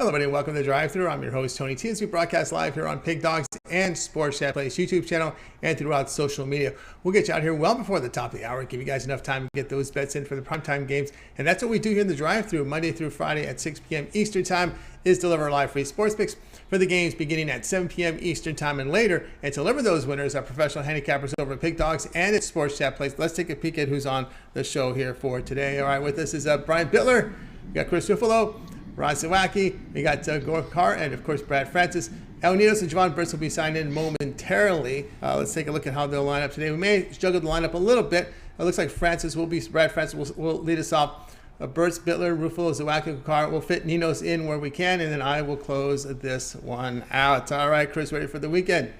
Hello, everybody, and welcome to the Drive-Thru. I'm your host, Tony T. As we broadcast live here on Pig Dogs and Sports Chat Plays YouTube channel and throughout social media. We'll get you out here well before the top of the hour, give you guys enough time to get those bets in for the primetime games. And that's what we do here in the Drive-Thru, Monday through Friday at 6 p.m. Eastern Time, is deliver live free sports picks for the games beginning at 7 p.m. Eastern Time and later. And to deliver those winners are professional handicappers over at Pig Dogs and at Sports Chat Plays. Let's take a peek at who's on the show here for today. All right, with us is Brian Bitler. We got Chris Ruffolo, Ron Zawacky, we got Goran Kucar, and of course Brad Francis. Ninos and Jovan Burts will be signed in momentarily. Let's take a look at how they'll line up today. We may juggle the lineup a little bit. It looks like Brad Francis will lead us off. Burts, Bitler, Ruffolo, Zawacky, Kucar. We'll fit Ninos in where we can, and then I will close this one out. All right, Chris, ready for the weekend?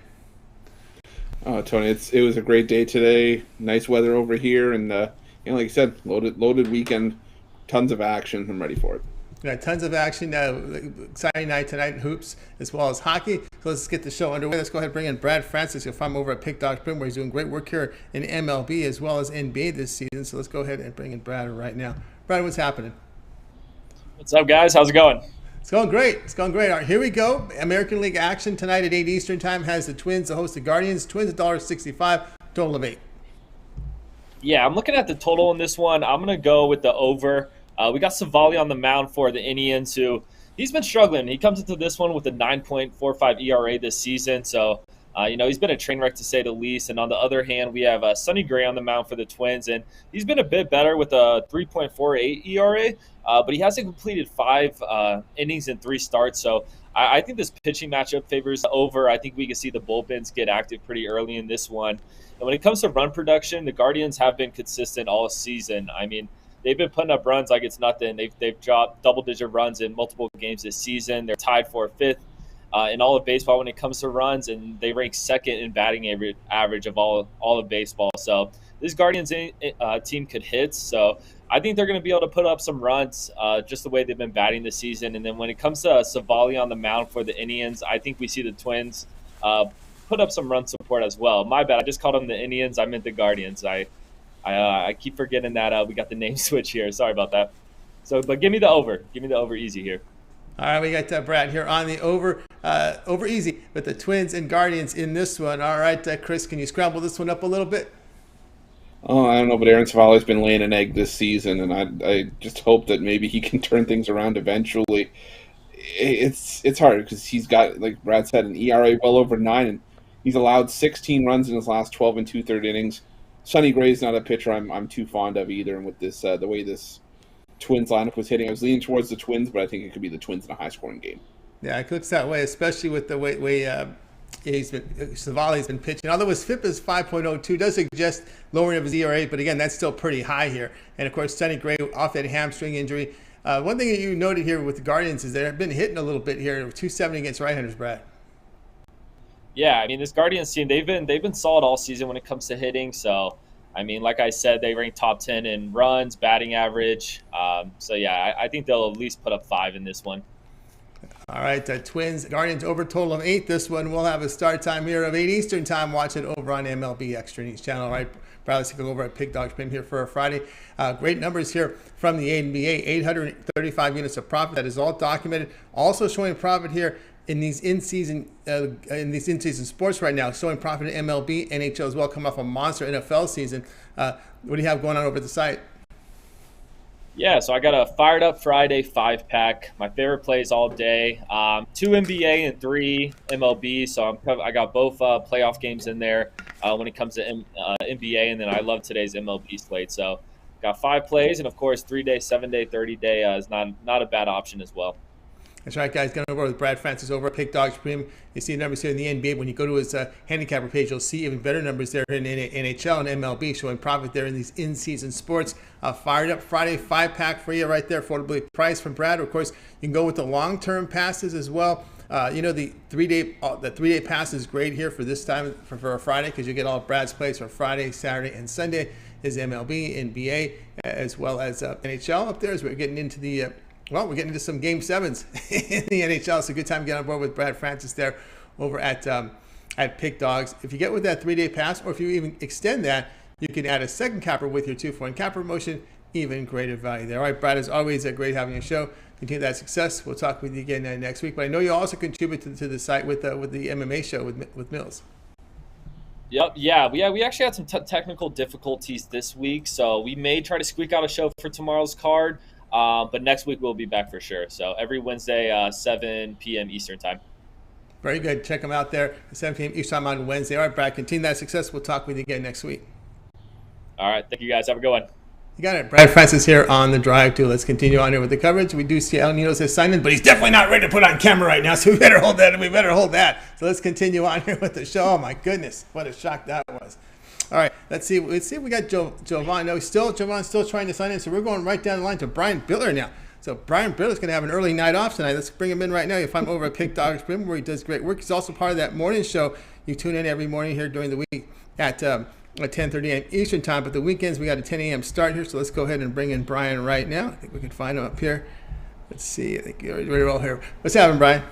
Tony, it was a great day today. Nice weather over here, and like you said, loaded weekend, tons of action. I'm ready for it. We got tons of action. Exciting night tonight in hoops as well as hockey. So let's get the show underway. Let's go ahead and bring in Brad Francis. You'll find him over at Pig Dogs where he's doing great work here in MLB as well as NBA this season. So let's go ahead and bring in Brad right now. Brad, what's happening? What's up, guys? How's it going? It's going great. It's going great. All right, here we go. American League action tonight at 8 Eastern Time has the Twins to host the Guardians. Twins $1.65, total of 8. Yeah, I'm looking at the total in this one. I'm going to go with the over. We got Zawacky on the mound for the Indians, who he's been struggling. He comes into this one with a 9.45 ERA this season. So, he's been a train wreck to say the least. And on the other hand, we have Sonny Gray on the mound for the Twins, and he's been a bit better with a 3.48 ERA, but he hasn't completed 5 innings in 3 starts. So I think this pitching matchup favors over. I think we can see the bullpens get active pretty early in this one. And when it comes to run production, the Guardians have been consistent all season. I mean, they've been putting up runs like it's nothing. They've dropped double-digit runs in multiple games this season. They're tied for 5th in all of baseball when it comes to runs, and they rank 2nd in batting average of all of baseball. So this Guardians team could hit. So I think they're going to be able to put up some runs just the way they've been batting this season. And then when it comes to Zawacky on the mound for the Indians, I think we see the Twins put up some run support as well. My bad. I just called them the Indians. I meant the Guardians. I keep forgetting that we got the name switch here. Sorry about that. But give me the over. Give me the over easy here. All right, we got Brad here on the over easy with the Twins and Guardians in this one. All right, Chris, can you scramble this one up a little bit? Oh, I don't know, but Aaron Savali's been laying an egg this season, and I just hope that maybe he can turn things around eventually. It's hard because he's got, like Brad said, an ERA well over 9, and he's allowed 16 runs in his last 12 and 2/3 innings. Sonny Gray's not a pitcher I'm too fond of either, and with this the way this Twins lineup was hitting, I was leaning towards the Twins, but I think it could be the Twins in a high-scoring game. Yeah, it looks that way, especially with the way Savali's been pitching. Although his FIP is 5.02, does suggest lowering of his ERA, but again, that's still pretty high here. And of course, Sonny Gray off that hamstring injury. One thing that you noted here with the Guardians is they've been hitting a little bit here, 270 against right-handers, Brad. Yeah, I mean, this Guardians team, they've been solid all season when it comes to hitting. So, I mean, like I said, they rank top 10 in runs, batting average. I think they'll at least put up 5 in this one. All right, Twins, Guardians over total of 8. This one will have a start time here of 8 Eastern Time. Watch it over on MLB Extra News channel. All right, Brad, let's take a look over at Pig Dogs Pim here for a Friday. Great numbers here from the NBA, 835 units of profit. That is all documented. Also showing profit here in these in-season sports right now, showing profit in MLB, NHL as well, come off a monster NFL season. What do you have going on over at the site? Yeah, so I got a Fired Up Friday 5-pack. My favorite plays all day. 2 NBA and 3 MLB, so I got both playoff games in there when it comes to NBA, and then I love today's MLB slate. So got 5 plays, and of course 3-day, 7-day, 30-day is not a bad option as well. That's right, guys. Going over with Brad Francis over at Pig Dogs Premium. You see numbers here in the NBA. When you go to his handicapper page, you'll see even better numbers there in NHL and MLB, showing profit there in these in-season sports. Fired Up Friday 5-pack for you right there, affordably priced from Brad. Of course, you can go with the long-term passes as well. The 3-day pass is great here for this time for a Friday because you get all of Brad's plays for Friday, Saturday, and Sunday. Is MLB, NBA, as well as NHL up there as we're getting into the we're getting into some Game 7s in the NHL. It's a good time to get on board with Brad Francis there over at Pig Dogs. If you get with that 3-day pass, or if you even extend that, you can add a second capper with your 2-for-1 capper promotion. Even greater value there. All right, Brad, as always, great having your show. continue that success. We'll talk with you again next week. But I know you also contribute to the site with the MMA show with Mills. Yep. Yeah. We actually had some technical difficulties this week, so we may try to squeak out a show for tomorrow's card. But next week we'll be back for sure. So every Wednesday, 7 p.m. Eastern time. Very good. Check them out there at 7 p.m. Eastern time on Wednesday. All right, Brad, continue that success. We'll talk with you again next week. All right. Thank you, guys. Have a good one. You got it. Brad Francis here on the drive, too. Let's continue on here with the coverage. We do see Ninos has signed in, but he's definitely not ready to put on camera right now, so we better hold that. So let's continue on here with the show. Oh, my goodness. What a shock that was. All right, let's see. We got Jovan. No, Jovan's still trying to sign in, so we're going right down the line to Brian Bitler now. So Brian Bitler's going to have an early night off tonight. Let's bring him in right now. You'll find him over at Pick Dogs Prim, where he does great work. He's also part of that morning show. You tune in every morning here during the week at 10:30 a.m. Eastern time. But the weekends, we got a 10 a.m. start here. So let's go ahead and bring in Brian right now. I think we can find him up here. Let's see. I think you're ready to roll here. What's happening, Brian?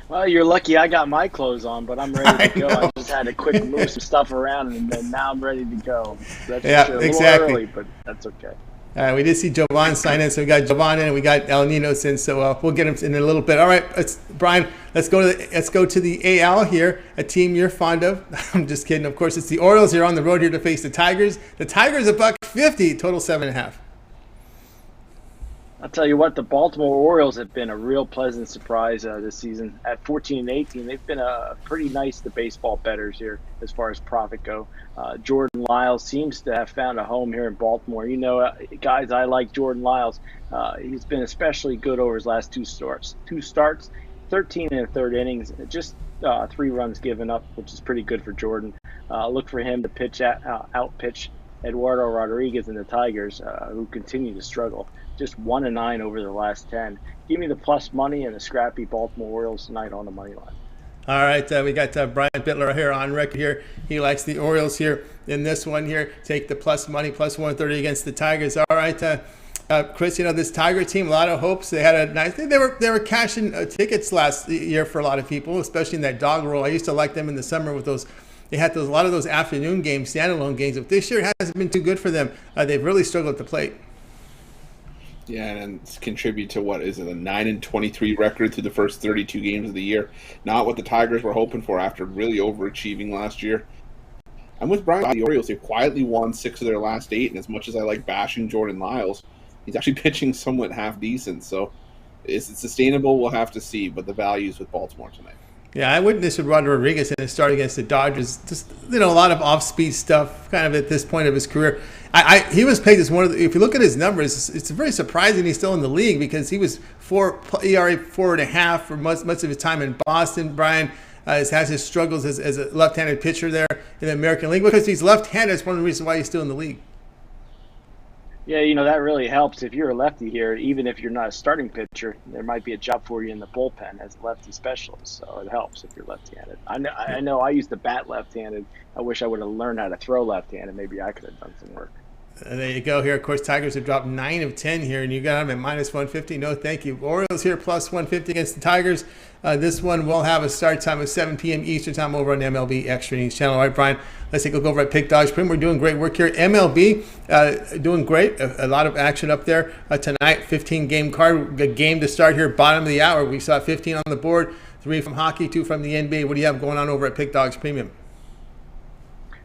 Well, you're lucky I got my clothes on, but I'm ready to go. I just had to quick move some stuff around, and then now I'm ready to go. That's a little early, but that's okay. We did see Jovan sign in, so we got Jovan in, and we got Ninos in, so we'll get him in a little bit. All right, Brian, let's go to the AL here, a team you're fond of. I'm just kidding. Of course, it's the Orioles here on the road here to face the Tigers. The Tigers $1.50, total 7.5. I'll tell you what, the Baltimore Orioles have been a real pleasant surprise this season. At 14-18, they've been pretty nice to baseball bettors here as far as profit go. Jordan Lyles seems to have found a home here in Baltimore. You know, guys, I like Jordan Lyles. He's been especially good over his last two starts, 13 and a third innings, just 3 runs given up, which is pretty good for Jordan. Look for him to out-pitch Eduardo Rodriguez and the Tigers, who continue to struggle. Just 1-9 over the last 10. Give me the plus money and the scrappy Baltimore Orioles tonight on the money line. All right, we got Brian Bitler here on record here. He likes the Orioles here in this one here. Take the plus money, plus 130 against the Tigers. All right, Chris, you know, this Tiger team, a lot of hopes. They had a nice. They were cashing tickets last year for a lot of people, especially in that dog roll. I used to like them in the summer with those. They had a lot of those afternoon games, standalone games. But this year it hasn't been too good for them. They've really struggled at the plate. Yeah, and contribute to what is it, a 9-23 record through the first 32 games of the year. Not what the Tigers were hoping for after really overachieving last year. I'm with Brian. The Orioles, they quietly won 6 of their last 8, and as much as I like bashing Jordan Lyles, he's actually pitching somewhat half decent. So is it sustainable? We'll have to see, but the value's with Baltimore tonight. Yeah, I witnessed Eduardo Rodriguez in his start against the Dodgers. Just, you know, a lot of off-speed stuff kind of at this point of his career. He was pegged as one of the, if you look at his numbers, it's very surprising he's still in the league because he was ERA 4.5 for much of his time in Boston. Brian has his struggles as a left-handed pitcher there in the American League. Because he's left-handed, it's one of the reasons why he's still in the league. Yeah, you know, that really helps. If you're a lefty here, even if you're not a starting pitcher, there might be a job for you in the bullpen as a lefty specialist. So it helps if you're left-handed. I know I used to bat left-handed. I wish I would have learned how to throw left-handed. Maybe I could have done some work. There you go here. Of course, Tigers have dropped 9 of 10 here, and you got them at minus 150. No, thank you. Orioles here plus 150 against the Tigers. This one will have a start time of 7 p.m. Eastern time over on MLB Extra Innings channel. All right, Brian, let's take a look over at Pick Dogs Prim. We're doing great work here. MLB doing great. A lot of action up there tonight. 15-game card. A game to start here, bottom of the hour. We saw 15 on the board, 3 from hockey, 2 from the NBA. What do you have going on over at Pick Dogs Premium?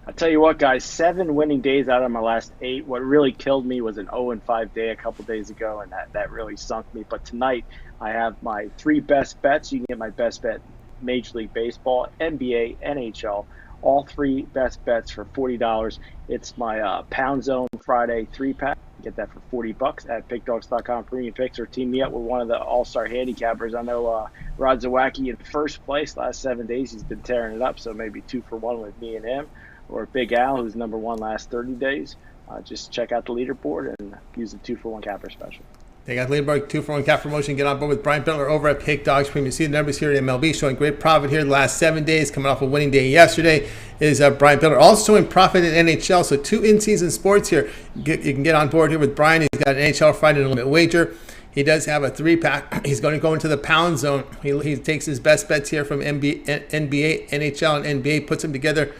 I'll tell you what, guys, 7 winning days out of my last 8. What really killed me was an 0-5 day a couple days ago, and that really sunk me. But tonight, I have my 3 best bets. You can get my best bet, Major League Baseball, NBA, NHL, all 3 best bets for $40. It's my Pound Zone Friday 3-pack. Get that for $40 at pickdogs.com. Premium picks, or team me up with one of the all-star handicappers. I know Rod Zawacky in first place last 7 days. He's been tearing it up, so maybe 2 for 1 with me and him. Or Big Al, who's number 1 last 30 days. Just check out the leaderboard and use the 2-for-1 capper special. They got leaderboard 2-for-1 cap promotion. Get on board with Brian Bitler over at Pick Dogs Premium. See the numbers here at MLB showing great profit here the last 7 days. Coming off a winning day yesterday is Brian Bitler. Also showing profit in NHL. So 2 in-season sports here. You can get on board here with Brian. He's got an NHL Friday limit wager. He does have a 3-pack. He's going to go into the Pound Zone. He takes his best bets here from NBA, NHL, and NBA, puts them together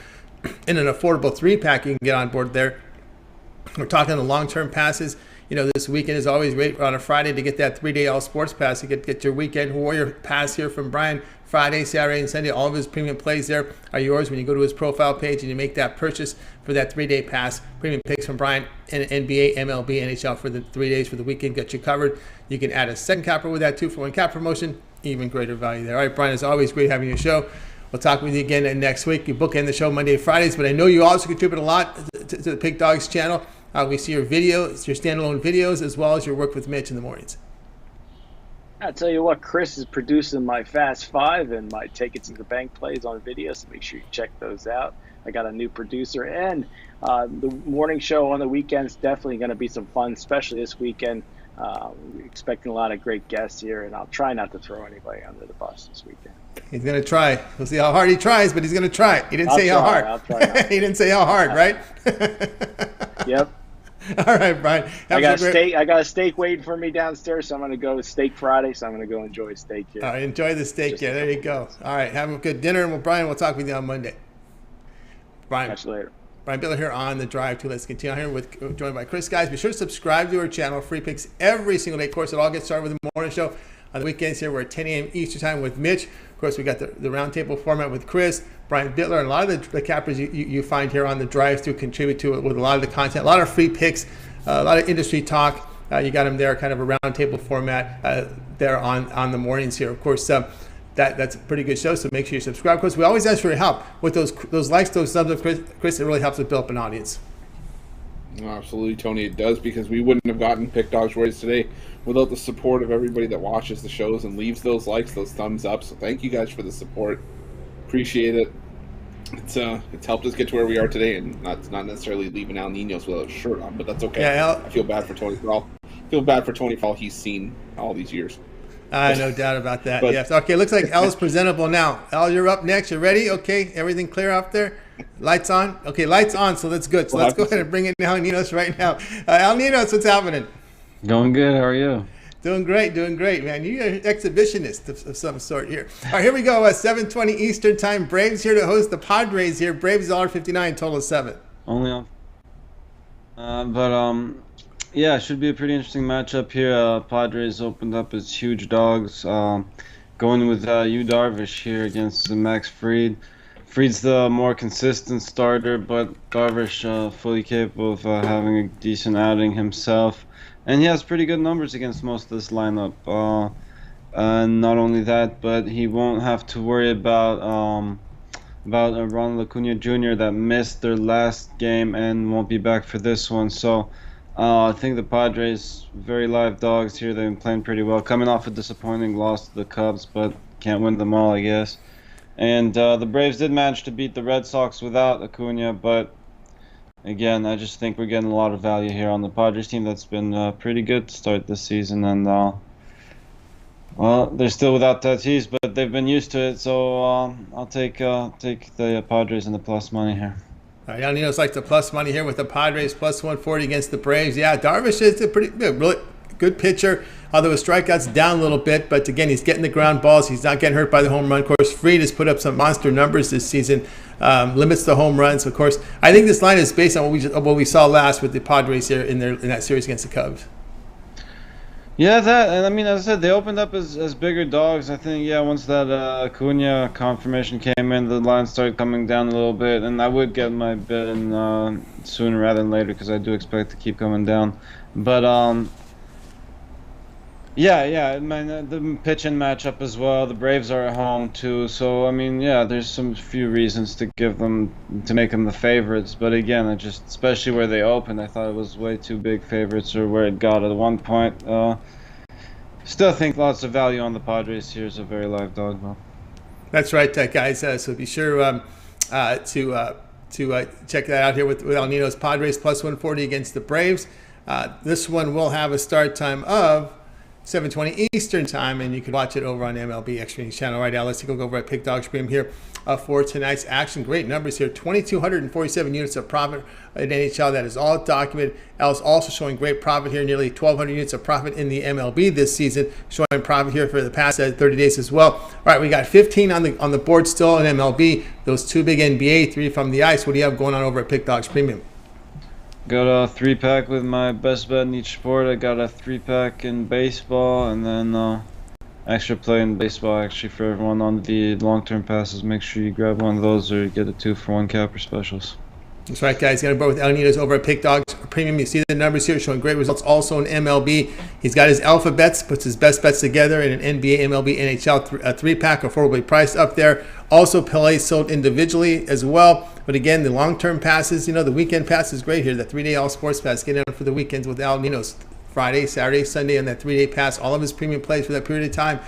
in an affordable 3-pack. You can get on board there. We're talking the long-term passes. this weekend is always great on a Friday to get that 3-day all sports pass. You get your weekend warrior pass here from Brian. Friday, Saturday, and Sunday, all of his premium plays there are yours when you go to his profile page and you make that purchase for that 3-day pass. Premium picks from Brian and NBA, MLB, NHL for the 3 days for the weekend. Got you covered. You can add a second capper with that 2-for-1 cap promotion. Even greater value there. All right, Brian, it's always great having your show. We'll talk with you again next week. You bookend the show Monday and Fridays, but I know you also contribute a lot to the Pig Dogs channel. We see your videos, your standalone videos, as well as your work with Mitch in the mornings. I'll tell you what, Chris is producing my Fast Five and my Take It to the Bank plays on video, so make sure you check those out. I got a new producer, and the morning show on the weekend's definitely going to be some fun, especially this weekend. We're expecting a lot of great guests here, and I'll try not to throw anybody under the bus this weekend. He's going to try. We'll see how hard he tries, but he's going to try. He didn't say how hard. I'll try. He didn't say how hard, right? Yep. All right, Brian. I got a steak waiting for me downstairs, so I'm going to go Steak Friday, so I'm going to go enjoy a steak here. All right, enjoy the steak. Yeah, there you go. All right, have a good dinner, and Brian, we'll talk with you on Monday. Brian. Catch you later. Brian Bitler here on The Drive to. Let's continue here joined by Chris. Guys, be sure to subscribe to our channel. Free picks every single day. Of course, it all gets started with the morning show. On the weekends here, we're at 10 a.m. Eastern time with Mitch. Of course, we got the roundtable format with Chris, Brian Bitler, and a lot of the cappers you find here on The Drive to contribute to it with a lot of the content, a lot of free picks, a lot of industry talk. You got them there, kind of a roundtable format there on the mornings here. Of course, that's a pretty good show, so make sure you subscribe. Of course, we always ask for your help with those likes, those subs with Chris. It really helps us build up an audience. Oh, absolutely, Tony, it does, because we wouldn't have gotten Pick Dogs Warriors today without the support of everybody that watches the shows and leaves those likes, those thumbs up. So thank you guys for the support. Appreciate it. It's helped us get to where we are today, and not necessarily leaving Al Ninos without a shirt on, but that's okay. Yeah, I feel bad for Tony for all he's seen all these years. No doubt about that. Yes. Okay, looks like Al is presentable now. Al, you're up next. You ready? Okay, everything clear up there? Lights on? Okay, lights on, so that's good. So let's go ahead and bring in Al Ninos right now. Al Ninos, what's happening? Going good. How are you? Doing great, man. You're an exhibitionist of some sort here. All right, here we go. 7:20 Eastern time. Braves here to host the Padres here. Braves $1.59, total of 7. Only on. Yeah, it should be a pretty interesting matchup here. Padres opened up as huge dogs. Going with Yu Darvish here against Max Fried. Fried's the more consistent starter, but Darvish fully capable of having a decent outing himself. And he has pretty good numbers against most of this lineup. And not only that, but he won't have to worry about Ronald Acuna Jr. that missed their last game and won't be back for this one. So I think the Padres, very live dogs here. They've been playing pretty well, coming off a disappointing loss to the Cubs, but can't win them all, I guess. And the Braves did manage to beat the Red Sox without Acuna, but again, I just think we're getting a lot of value here on the Padres team that's been pretty good to start this season. And, well, they're still without Tatis, but they've been used to it. So I'll take the Padres and the plus money here. All right, Al Ninos likes the plus money here with the Padres, plus 140 against the Braves. Yeah, Darvish is a really good pitcher, although his strikeouts down a little bit. But again, he's getting the ground balls. He's not getting hurt by the home run. Of course, Fried has put up some monster numbers this season, limits the home runs. Of course, I think this line is based on what we saw last with the Padres here in that series against the Cubs. Yeah, and I mean, as I said, they opened up as bigger dogs. I think, once that Acuna confirmation came in, the line started coming down a little bit, and I would get my bid in sooner rather than later because I do expect to keep coming down. But I mean, the pitching matchup as well. The Braves are at home too, so I mean, there's some few reasons to make them the favorites. But again, especially where they opened, I thought it was way too big favorites, or where it got at one point. Still think lots of value on the Padres here. Is a very live dog, though. That's right, guys. So be sure to check that out here with Al Ninos. Padres plus 140 against the Braves. This one will have a start time of 7:20 Eastern time, and you can watch it over on MLB Extra channel. Right now, let's take a look over at Pick Dog Stream here for tonight's action. Great numbers here. 2,247 units of profit in NHL. That is all documented. Al's also showing great profit here. Nearly 1,200 units of profit in the MLB this season. Showing profit here for the past 30 days as well. All right, we got 15 on the board still in MLB. Those two big NBA, 3 from the ice. What do you have going on over at Pick Dogs Premium? Got a 3-pack with my best bet in each sport. I got a 3-pack in baseball, and then extra play in baseball actually for everyone on the long-term passes. Make sure you grab one of those or you get the 2-for-1 capper specials. That's right, guys. Got to board with Ninos over at Pick Dogs Premium. You see the numbers here showing great results also in MLB. He's got his alpha bets, puts his best bets together in an NBA, MLB, NHL 3-pack, affordably priced up there. Also, plays sold individually as well. But again, the long-term passes, the weekend pass is great here. The 3-day all sports pass, get in for the weekends with Ninos. Friday, Saturday, Sunday, and that 3-day pass. All of his premium plays for that period of time.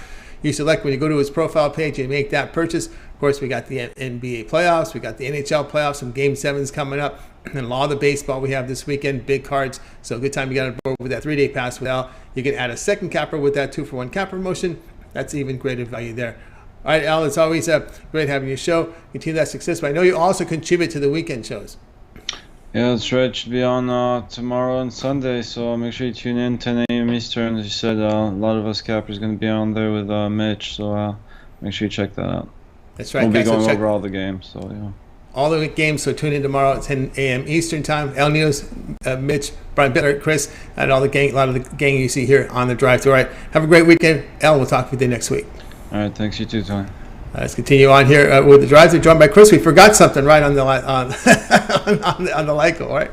You select when you go to his profile page and make that purchase. Of course, we got the NBA playoffs, we got the NHL playoffs, some Game 7s coming up, and a lot of the baseball we have this weekend, big cards. So good time to get on board with that 3-day pass with Al. You can add a second capper with that 2-for-1 capper promotion. That's even greater value there. All right, Al, it's always great having your show. Continue that success. But I know you also contribute to the weekend shows. Yeah, that's right. It should be on tomorrow and Sunday, so make sure you tune in 10 a.m. Eastern. As you said, a lot of us cappers going to be on there with Mitch, so make sure you check that out. That's right, we'll guys. We'll be going over all the games, so yeah. All the games, so tune in tomorrow at 10 a.m. Eastern time. El Ninos, Mitch, Brian Bitler, Chris, and all the gang, a lot of the gang you see here on the drive. All right, have a great weekend. El, we'll talk with you next week. All right, thanks. You too, Tony. Let's continue on here with the drive. They're joined by Chris. We forgot something right on the on the Lyco, right?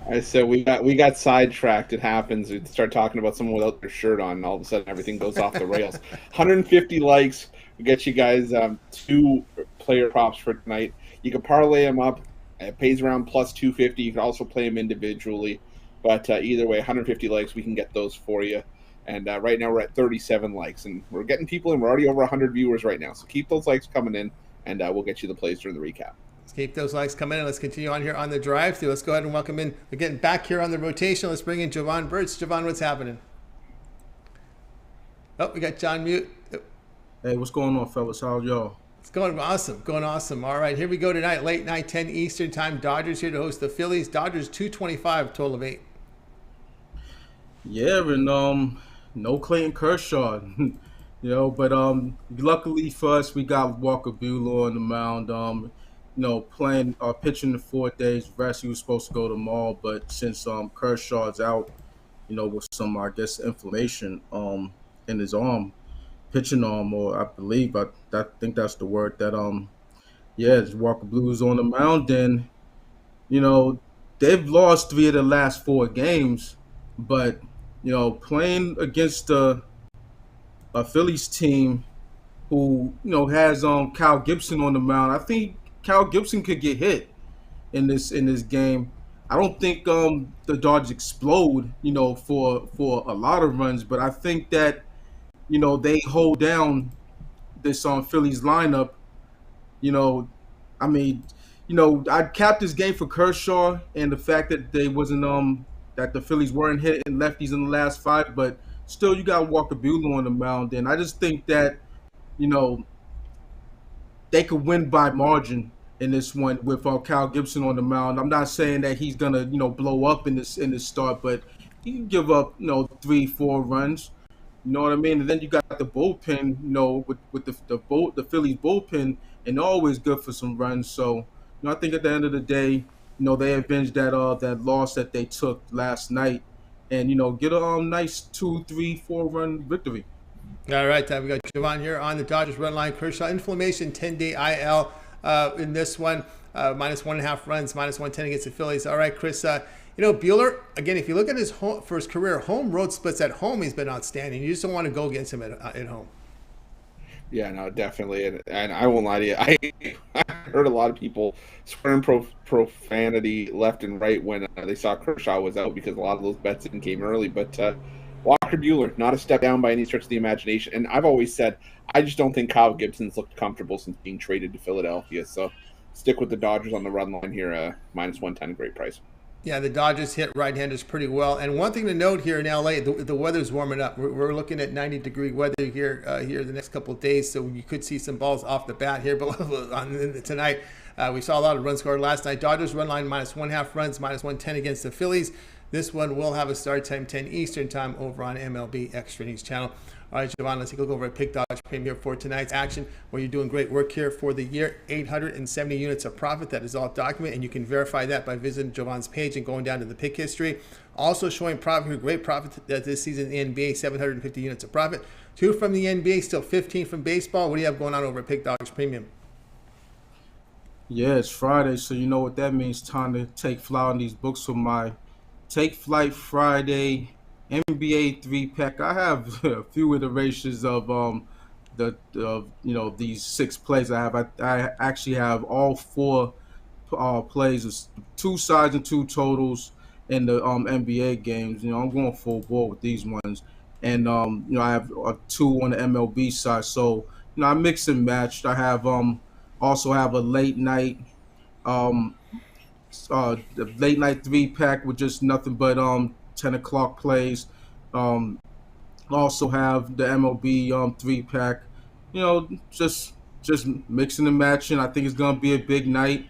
I said we got sidetracked. It happens. We start talking about someone without their shirt on, and all of a sudden everything goes off the rails. 150 likes. We get you guys 2 player props for tonight. You can parlay them up. It pays around plus 250. You can also play them individually. But either way, 150 likes, we can get those for you. And right now we're at 37 likes, and we're getting people in. We're already over 100 viewers right now. So keep those likes coming in, and we'll get you the plays during the recap. Let's keep those likes coming in. Let's continue on here on the drive-thru. Let's go ahead and welcome in. We're getting back here on the rotation. Let's bring in Jovan Burts. Jovan, what's happening? Oh, we got John mute. Hey, what's going on, fellas? How y'all? It's going awesome. All right, here we go tonight, late night, 10 Eastern time. Dodgers here to host the Phillies. Dodgers 225, total of 8. Yeah, and no Clayton Kershaw, but luckily for us, we got Walker Buehler on the mound. Playing pitching the 4 days rest. He was supposed to go tomorrow, but since Kershaw's out, with some inflammation in his arm, pitching arm, or I believe I think that's the word that Walker Buehler's on the mound. And they've lost 3 of the last 4 games, but playing against a Phillies team who has Kyle Gibson on the mound, I think Kyle Gibson could get hit in this game. I don't think the Dodgers explode for a lot of runs, but I think that they hold down this Phillies lineup. I'd cap this game for Kershaw and the fact that they wasn't that the Phillies weren't hitting lefties in the last 5, but still you got Walker Buehler on the mound, and I just think that they could win by margin in this one with Kyle Gibson on the mound. I'm not saying that he's gonna blow up in this start, but he can give up 3-4 runs. You know what I mean? And then you got the bullpen, with the Phillies bullpen, and they're always good for some runs. So I think at the end of the day, they avenged that loss that they took last night, and get a nice 2, 3, 4 run victory. All right, we got Jovan here on the Dodgers run line. Kershaw inflammation, 10-day IL in this one, minus 1.5 runs, minus 110 against the Phillies. All right, Chris. Buehler, again, if you look at his for his career home road splits at home, he's been outstanding. You just don't want to go against him at home. Yeah, no, definitely, and I won't lie to you. I heard a lot of people swearing profanity left and right when they saw Kershaw was out, because a lot of those bets in came early. But Walker Buehler, not a step down by any stretch of the imagination. And I've always said, I just don't think Kyle Gibson's looked comfortable since being traded to Philadelphia. So stick with the Dodgers on the run line here, minus 110, great price. Yeah, the Dodgers hit right-handers pretty well. And one thing to note here in LA, the weather's warming up. We're looking at 90-degree weather here the next couple of days, so you could see some balls off the bat here. But tonight, we saw a lot of runs scored last night. Dodgers run line minus 1.5 runs, minus 110 against the Phillies. This one will have a start time 10 Eastern time over on MLB Extra News channel. All right, Jovan, let's take a look over at Pick Dodge Premium for tonight's action, where you're doing great work here for the year. 870 units of profit. That is all documented, and you can verify that by visiting Jovan's page and going down to the pick history. Also showing profit here, great profit this season in the NBA, 750 units of profit. 2 from the NBA, still 15 from baseball. What do you have going on over at Pick Dodge Premium? Yeah, it's Friday, so you know what that means. Time to take flight on these books for my Take Flight Friday NBA 3-pack. I have a few iterations of these 6 plays I have. I actually have all 4 plays, 2 sides and 2 totals in the NBA games. I'm going full ball with these ones, and I have 2 on the MLB side. So I mix and match. I have also have a late night the late night 3-pack with just nothing but 10 o'clock plays. Also have the MLB 3-pack. Just mixing and matching. I think it's gonna be a big night.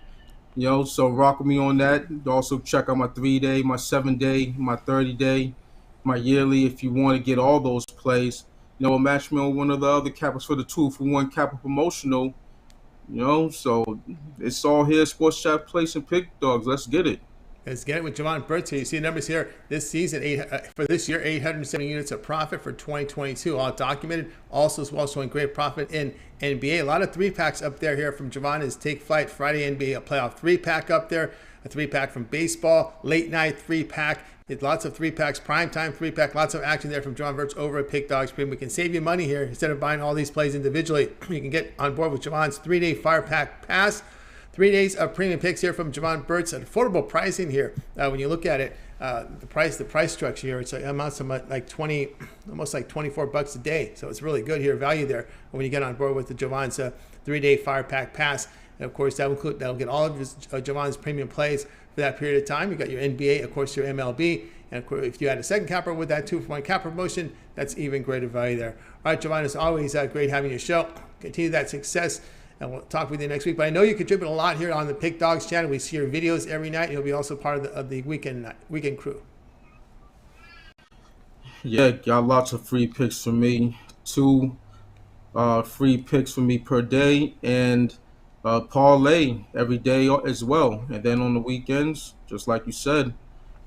So rock with me on that. Also check out my 3-day, my 7-day, my 30-day, my yearly. If you want to get all those plays, match me on one of the other cappers for the 2-for-1 capper promotional. So it's all here. Sports Chat Place and Pick Dogs. Let's get it. Let's get it with Jovan Burts here. You see the numbers here this season, for this year, 870 units of profit for 2022, all documented. Also as well showing great profit in NBA. A lot of 3-packs up there here from Jovan is Take Flight Friday NBA, a playoff 3-pack up there, a 3-pack from baseball, late night 3-pack. Lots of 3-packs, primetime 3-pack, lots of action there from Jovan Burts over at Pick Dogs Premium. We can save you money here. Instead of buying all these plays individually, you can get on board with Jovan's 3-day Fire Pack Pass. 3 days of premium picks here from Jovan Burts at affordable pricing here. When you look at it, the price structure here, it's amounts to like almost like $24 a day. So it's really good here, value there when you get on board with the Jovan's 3-day Fire Pack Pass. And of course, that'll get all of Jovan's premium plays for that period of time. You got your NBA, of course, your MLB, and of course, if you add a second capper with that 2-for-1 capper promotion, that's even greater value there. All right, Jovan, as always, great having your show. Continue that success. And we'll talk with you next week. But I know you contribute a lot here on the Pick Dogs channel. We see your videos every night. You'll be also part of the weekend crew. Yeah, got lots of free picks for me. 2 free picks for me per day, and parlay every day as well. And then on the weekends, just like you said,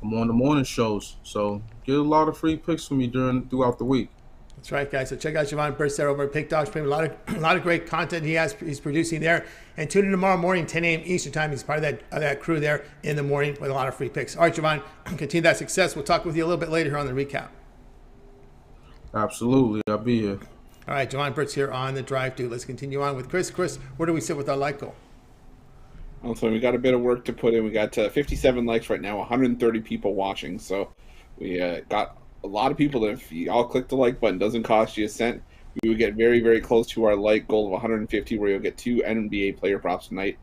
I'm on the morning shows. So get a lot of free picks for me throughout the week. That's right, guys. So check out Jovan Burts there over at Pick Dogs Premium. A lot of great content he's producing there. And tune in tomorrow morning, 10 a.m. Eastern time. He's part of that crew there in the morning with a lot of free picks. All right, Jovan, continue that success. We'll talk with you a little bit later here on the recap. Absolutely. I'll be here. All right, Jovan Burts here on the drive through. Let's continue on with Chris. Chris, where do we sit with our like goal? So we got a bit of work to put in. We got 57 likes right now, 130 people watching. So we got a lot of people that if you all click the like button, doesn't cost you a cent. We would get very, very close to our like goal of 150, where you'll get 2 NBA player props tonight.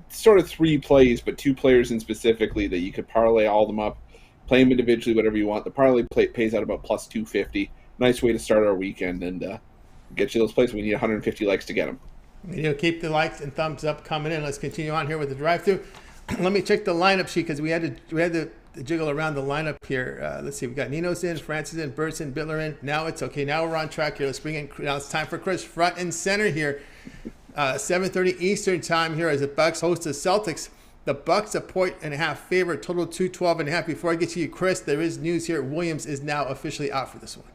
Sort of 3 plays, but 2 players in specifically that you could parlay all of them up, play them individually, whatever you want. The parlay pays out about plus 250. Nice way to start our weekend and get you those plays. We need 150 likes to get them. Keep the likes and thumbs up coming in. Let's continue on here with the drive-through. Let me check the lineup sheet because we had to jiggle around the lineup here. Let's see. We got Ninos in, Francis in, Burts in, Bitler in. Now it's okay. Now we're on track here. Let's bring in. Now it's time for Chris front and center here. 7:30 Eastern time here as the Bucks host the Celtics. The Bucks a 1.5 favorite, total 212.5. Before I get to you, Chris, there is news here. Williams is now officially out for this one.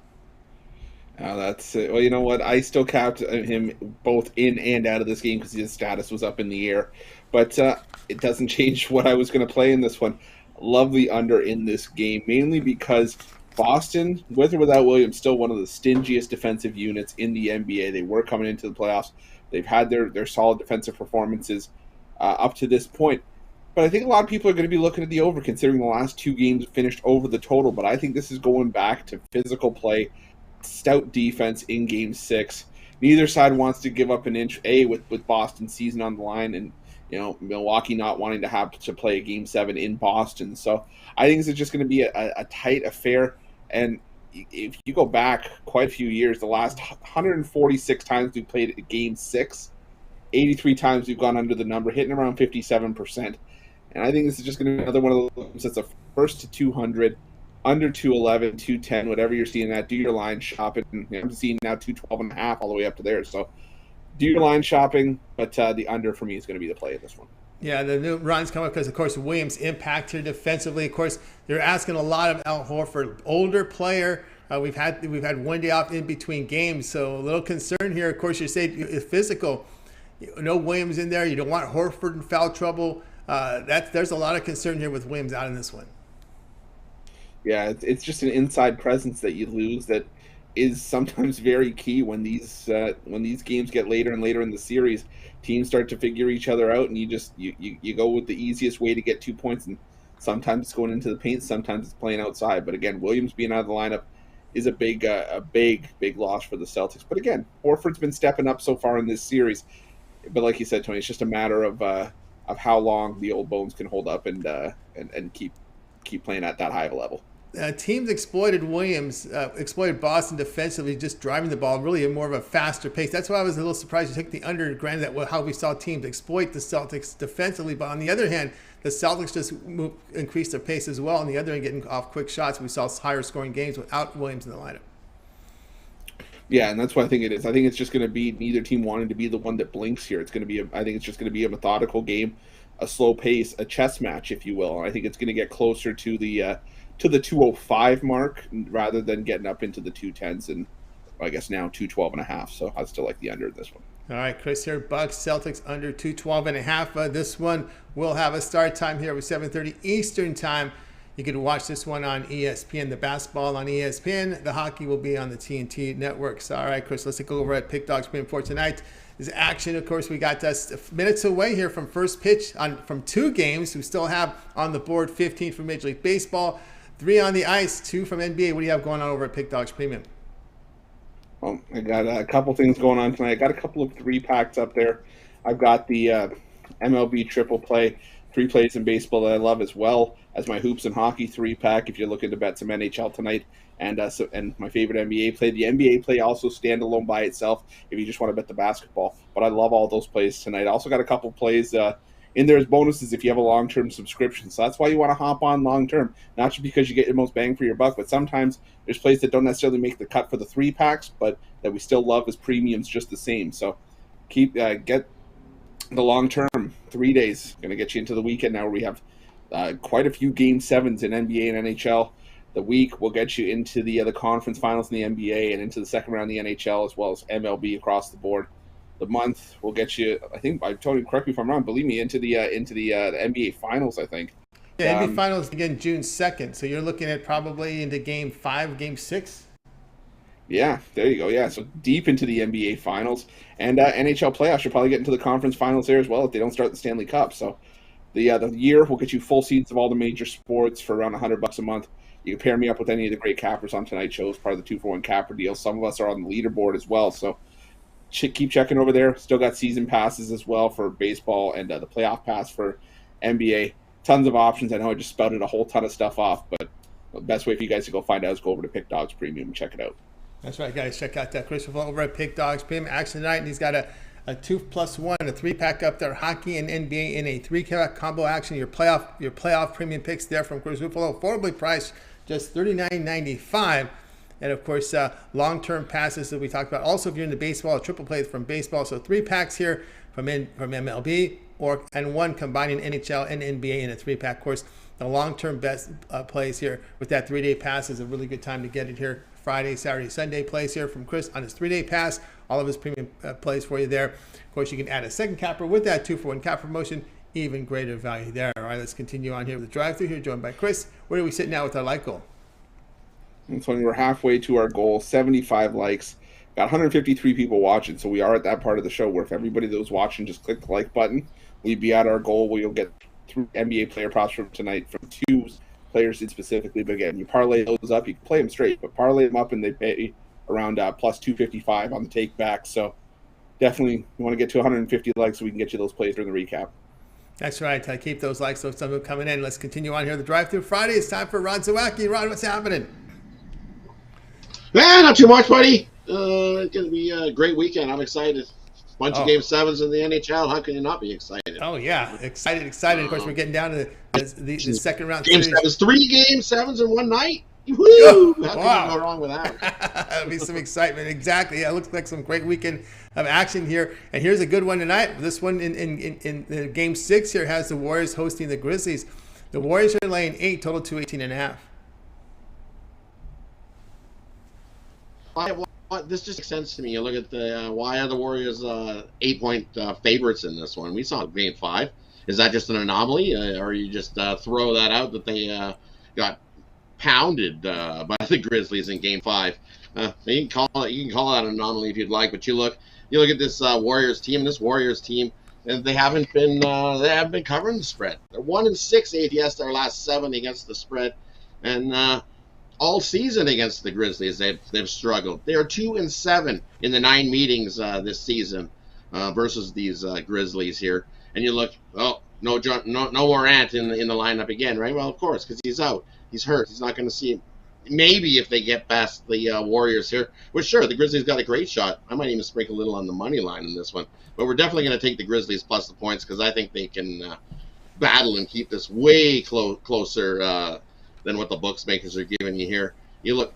That's it. Well, you know what? I still capped him both in and out of this game because his status was up in the air. But it doesn't change what I was going to play in this one. Love the under in this game, mainly because Boston, with or without Williams, still one of the stingiest defensive units in the NBA. They were coming into the playoffs. They've had their solid defensive performances up to this point. But I think a lot of people are going to be looking at the over, considering the last 2 games finished over the total. But I think this is going back to physical play, stout defense in Game 6. Neither side wants to give up an inch, with Boston's season on the line, and Milwaukee not wanting to have to play a Game 7 in Boston. So I think this is just going to be a tight affair. And if you go back quite a few years, the last 146 times we played a Game 6, 83 times we've gone under the number, hitting around 57%. And I think this is just going to be another one of those that's a first to 200. under 211, 210, whatever you're seeing that, do your line shopping. I'm seeing now 212.5 all the way up to there. So do your line shopping, but the under for me is going to be the play in this one. Yeah, the new runs come up because, of course, Williams' impact here defensively. Of course, they're asking a lot of Al Horford, older player. We've had one day off in between games, so a little concern here. Of course, you say it's physical. No Williams in there. You don't want Horford in foul trouble. There's a lot of concern here with Williams out in this one. Yeah, it's just an inside presence that you lose that is sometimes very key when these games get later and later in the series. Teams start to figure each other out, and you go with the easiest way to get 2 points. And sometimes it's going into the paint, sometimes it's playing outside. But again, Williams being out of the lineup is a big loss for the Celtics. But again, Horford's been stepping up so far in this series. But like you said, Tony, it's just a matter of how long the old bones can hold up and keep playing at that high of a level. Teams exploited Boston defensively, just driving the ball really at more of a faster pace. That's why I was a little surprised you took the under. Granted, that how we saw teams exploit the Celtics defensively, but on the other hand, the Celtics just increased their pace as well. On the other hand, getting off quick shots, we saw higher scoring games without Williams in the lineup. Yeah, and that's what I think it is. I think it's just going to be neither team wanting to be the one that blinks here. I think it's just going to be a methodical game, a slow pace, a chess match, if you will. And I think it's going to get closer to the 205 mark rather than getting up into the 210s and I guess now 212.5. So I still like the under this one. All right, Chris here, Bucks, Celtics under 212.5. This one will have a start time here with 7:30 Eastern time. You can watch this one on ESPN, the basketball on ESPN. The hockey will be on the TNT networks. All right, Chris, let's take over at Pick Dogs Premium for tonight. Is action, of course, we got us minutes away here from first pitch from two games. We still have on the board 15 from Major League Baseball, 3 on the ice, 2 from NBA. What do you have going on over at Pick Dogs Premium? Well, I got a couple things going on tonight. I got a couple of 3-packs up there. I've got the MLB triple play, 3 plays in baseball that I love, as well as my hoops and hockey 3-pack if you're looking to bet some NHL tonight. And my favorite NBA play. The NBA play also standalone by itself if you just want to bet the basketball. But I love all those plays tonight. I also got a couple plays in there as bonuses if you have a long-term subscription. So that's why you want to hop on long-term, not just because you get your most bang for your buck, but sometimes there's plays that don't necessarily make the cut for the 3-packs, but that we still love as premiums just the same. So get the long-term 3 days. Going to get you into the weekend now where we have quite a few Game 7s in NBA and NHL. The week will get you into the conference finals in the NBA and into the second round in the NHL as well as MLB across the board. The month will get you, I think, Tony, correct me if I'm wrong, believe me, into the NBA finals, I think. Yeah, NBA finals begin June 2nd, so you're looking at probably into Game 5, Game 6? Yeah, there you go. Yeah, so deep into the NBA finals. And NHL playoffs, you'll probably get into the conference finals there as well if they don't start the Stanley Cup. So the year will get you full seats of all the major sports for around $100 a month. You can pair me up with any of the great cappers on tonight's show as part of the 2-for-1 capper deal. Some of us are on the leaderboard as well, so keep checking over there. Still got season passes as well for baseball and the playoff pass for NBA. Tons of options. I know I just spouted a whole ton of stuff off, but the best way for you guys to go find out is go over to Pick Dogs Premium and check it out. That's right, guys. Check out that Chris Ruffolo over at Pick Dogs Premium. Action tonight, and he's got a 2+1, a 3-pack up there, hockey and NBA in a 3-pack combo action. Your playoff premium picks there from Chris Ruffolo, affordably priced, just $39.95. And of course, long-term passes that we talked about. Also, if you're into baseball, a triple play from baseball. So 3 packs here from MLB, and 1 combining NHL and NBA in a 3-pack. Of course, the long-term best plays here with that 3-day pass is a really good time to get it here. Friday, Saturday, Sunday plays here from Chris on his 3-day pass. All of his premium plays for you there. Of course, you can add a second capper with that 2-for-1 cap promotion. Even greater value there. All right, let's continue on here with the drive-thru here, joined by Chris. Where do we sit now with our like goal? And so we're halfway to our goal, 75 likes. Got 153 people watching, so we are at that part of the show where if everybody that was watching just click the like button, we'd be at our goal where you'll get 3 NBA player props from tonight from 2 players specifically. But again, you parlay those up, you can play them straight, but parlay them up and they pay around plus 255 on the take back. So definitely you want to get to 150 likes so we can get you those plays during the recap. That's right. Keep those likes so some of them coming in. Let's continue on here. The drive-thru Friday. It's time for Rod Zawacky. Rod, what's happening? Not too much, buddy. It's going to be a great weekend. I'm excited. Bunch of Game 7s in the NHL. How can you not be excited? Oh, yeah. Excited. Of course, we're getting down to the second round. Game 7s. 3 Game 7s in one night? Woo! How can Wow. you go wrong with that? That'll be some excitement. Exactly. Yeah, it looks like some great weekend of action here. And here's a good one tonight. This one in game 6 here has the Warriors hosting the Grizzlies. The Warriors are laying 8, total to 18.5. This just makes sense to me. You look at the why are the Warriors 8-point favorites in this one? We saw game 5. Is that just an anomaly, or you just throw that out that they got pounded by the Grizzlies in game 5? You can call it an anomaly if you'd like, but you look at this Warriors team, and they haven't been covering the spread. They're 1-6 ATS their last 7 against the spread, and all season against the Grizzlies they've struggled. They are 2-7 in the 9 meetings this season versus these Grizzlies here. And you look, no Morant in the lineup again, right? Well, of course, because he's out, he's hurt, he's not going to see him. Maybe if they get past the Warriors here, well, sure, the Grizzlies got a great shot. I might even sprinkle a little on the money line in this one, but we're definitely going to take the Grizzlies plus the points because I think they can battle and keep this way closer than what the bookmakers are giving you here. You look,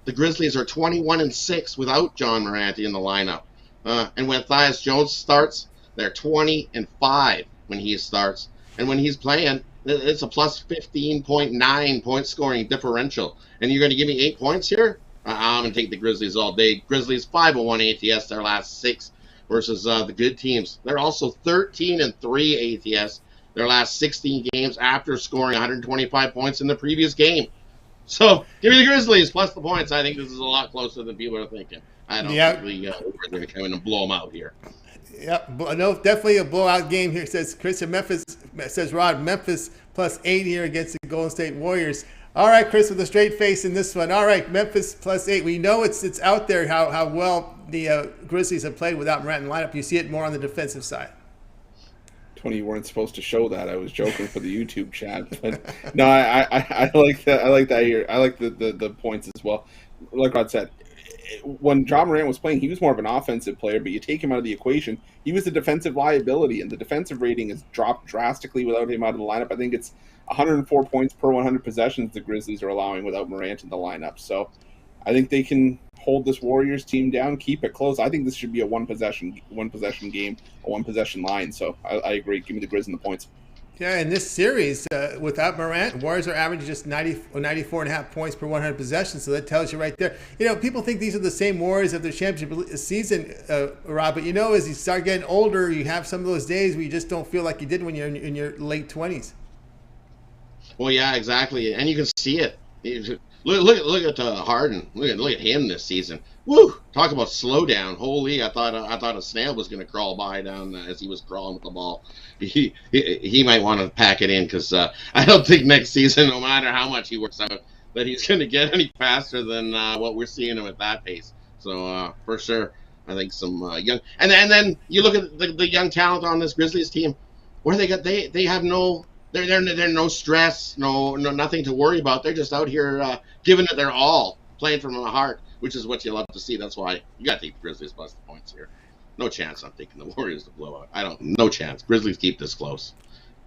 the Grizzlies are 21-6 without John Morant in the lineup, and when Tyus Jones starts, they're 20-5 when he starts, and when he's playing, it's a plus 15.9 point scoring differential. And you're going to give me 8 points here? I'm going to take the Grizzlies all day. Grizzlies 5-1 ATS their last 6 versus the good teams. They're also 13-3 ATS their last 16 games after scoring 125 points in the previous game. So give me the Grizzlies plus the points. I think this is a lot closer than people are thinking. I don't think we're going to come in and blow them out here. Yep, no, definitely a blowout game here, says Chris. And Memphis, says Rod, Memphis plus 8 here against the Golden State Warriors. All right, Chris, with a straight face in this one. All right, Memphis plus 8. We know it's out there how well the Grizzlies have played without Morant in the lineup. You see it more on the defensive side. Tony, you weren't supposed to show that. I was joking for the YouTube chat, but no, I like that. I like that here. I like the points as well. Like Rod said, when John Morant was playing, he was more of an offensive player, but you take him out of the equation, he was a defensive liability, and the defensive rating has dropped drastically without him out of the lineup. I think it's 104 points per 100 possessions the Grizzlies are allowing without Morant in the lineup. So I think they can hold this Warriors team down, keep it close. I think this should be a one possession game, a one possession line. So I agree. Give me the Grizz and the points. Yeah, in this series, without Morant, Warriors are averaging just 94.5 points per 100 possessions. So that tells you right there. You know, people think these are the same Warriors of their championship season, Rob. But you know, as you start getting older, you have some of those days where you just don't feel like you did when you're in your late 20s. Well, yeah, exactly, and you can see it. Look at Harden. Look at him this season. Woo! Talk about slowdown. Holy, I thought a snail was going to crawl by down as he was crawling with the ball. He might want to pack it in because I don't think next season, no matter how much he works out, that he's going to get any faster than what we're seeing him at that pace. So for sure, I think some young and then you look at the young talent on this Grizzlies team. Where they have no. They're no stress, no nothing to worry about. They're just out here giving it their all, playing from the heart, which is what you love to see. That's why you got to take the Grizzlies plus the points here. No chance I'm taking the Warriors to blow out. No chance. Grizzlies keep this close.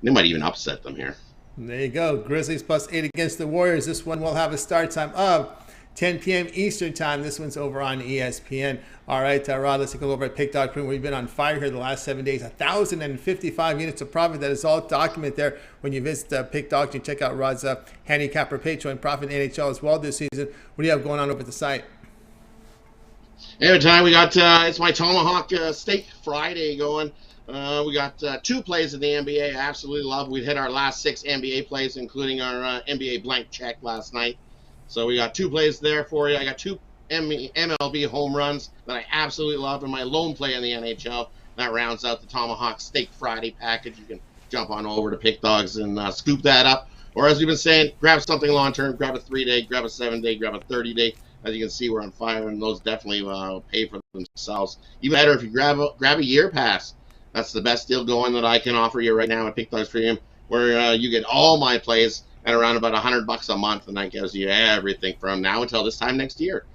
They might even upset them here. There you go. Grizzlies plus 8 against the Warriors. This one will have a start time of 10 p.m. Eastern time. This one's over on ESPN. All right, Rod, let's take a look over at Pick Dog. We've been on fire here the last 7 days. 1,055 units of profit. That is all documented there when you visit Pick Dog. You check out Rod's Handicapper Patreon profit in NHL as well this season. What do you have going on over at the site? Every time we got it's my Tomahawk Steak Friday going. We got 2 plays in the NBA. I absolutely love. We hit our last 6 NBA plays, including our NBA blank check last night. So we got 2 plays there for you. I got 2 MLB home runs that I absolutely love in my lone play in the NHL. That rounds out the Tomahawk Steak Friday package. You can jump on over to Pick Dogs and scoop that up. Or as we've been saying, grab something long-term. Grab a 3-day, grab a 7-day, grab a 30-day. As you can see, we're on fire, and those definitely pay for themselves. Even better if you grab a year pass. That's the best deal going that I can offer you right now at Pick Dogs Premium, where you get all my plays at around about $100 a month, and that gives you everything from now until this time next year,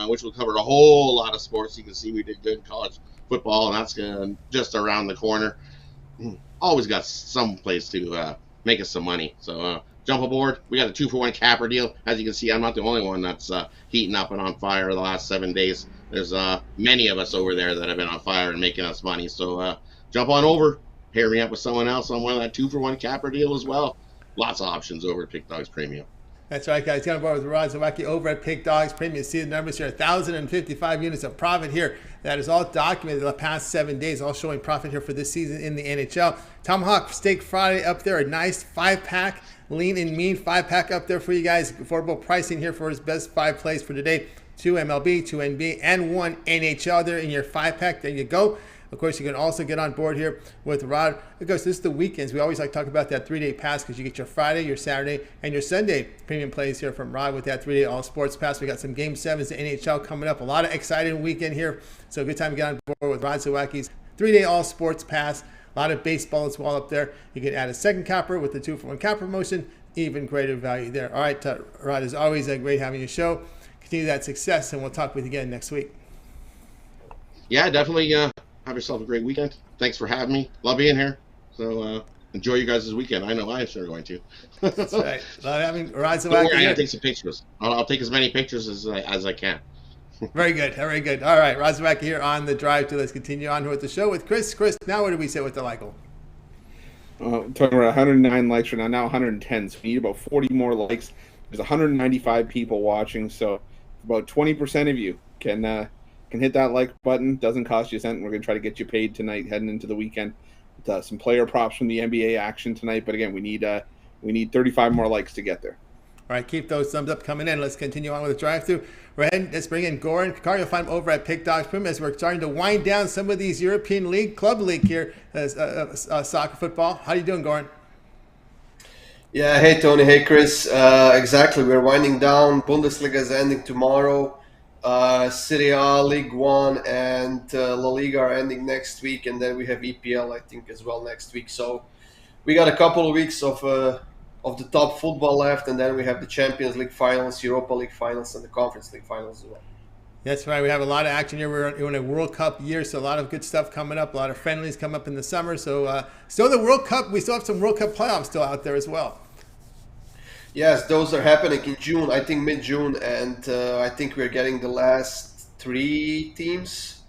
which will cover a whole lot of sports. You can see we did good in college football, and that's just around the corner. Always got some place to make us some money. So jump aboard. We got a 2-for-1 capper deal. As you can see, I'm not the only one that's heating up and on fire the last 7 days. There's many of us over there that have been on fire and making us money. So jump on over, pair me up with someone else on one of that 2-for-1 capper deal as well. Lots of options over at Pick Dogs Premium. That's right, guys. Get on board with Zawacky over at Pick Dogs Premium. See the numbers here: 1,055 units of profit here. That is all documented the past 7 days, all showing profit here for this season in the NHL. Tomahawk Steak Friday up there, a nice 5-pack, lean and mean 5-pack up there for you guys. Affordable pricing here for his best 5 plays for today: 2 MLB, 2 NBA, and 1 NHL there in your 5-pack. There you go. Of course, you can also get on board here with Rod. Because this is the weekends. We always like to talk about that 3-day pass because you get your Friday, your Saturday, and your Sunday premium plays here from Rod with that 3-day all sports pass. We got some Game 7s to NHL coming up. A lot of exciting weekend here. So good time to get on board with Rod Zawacky's 3-day all sports pass. A lot of baseball as well up there. You can add a second capper with the 2-for-1 capper promotion. Even greater value there. All right, Rod, as always, great having your show. Continue that success, and we'll talk with you again next week. Yeah, definitely. Have yourself a great weekend. Thanks for having me. Love being here. So enjoy you guys' weekend. I know I'm sure going to. That's right. Love having Rod Zawacky. Don't worry, I'm going to take some pictures. I'll take as many pictures as I can. Very good. Very good. All right. Rod Zawacky here on the drive to. Let's continue on with the show with Chris. Chris, now where do we sit with the Leichel? Talking about 109 likes right now 110. So we need about 40 more likes. There's 195 people watching, so about 20% of you can hit that like button. Doesn't cost you a cent. We're going to try to get you paid tonight heading into the weekend. With, some player props from the NBA action tonight. But again, we need 35 more likes to get there. All right, keep those thumbs up coming in. Let's continue on with the drive-through. Let's bring in Goran Kucar. You'll find him over at Pick Dogs Premium as we're starting to wind down some of these European League, Club League here, soccer, football. How are you doing, Goran? Yeah, hey, Tony. Hey, Chris. Exactly. We're winding down. Bundesliga is ending tomorrow. Serie A, League One, and La Liga are ending next week, and then we have EPL, I think, as well next week. So we got a couple of weeks of the top football left, and then we have the Champions League finals, Europa League finals, and the Conference League finals as well. That's right. We have a lot of action here. We're in a World Cup year, so a lot of good stuff coming up. A lot of friendlies come up in the summer. So still the World Cup. We still have some World Cup playoffs still out there as well. Yes, those are happening in June, I think mid-June, and I think we're getting the last 3 teams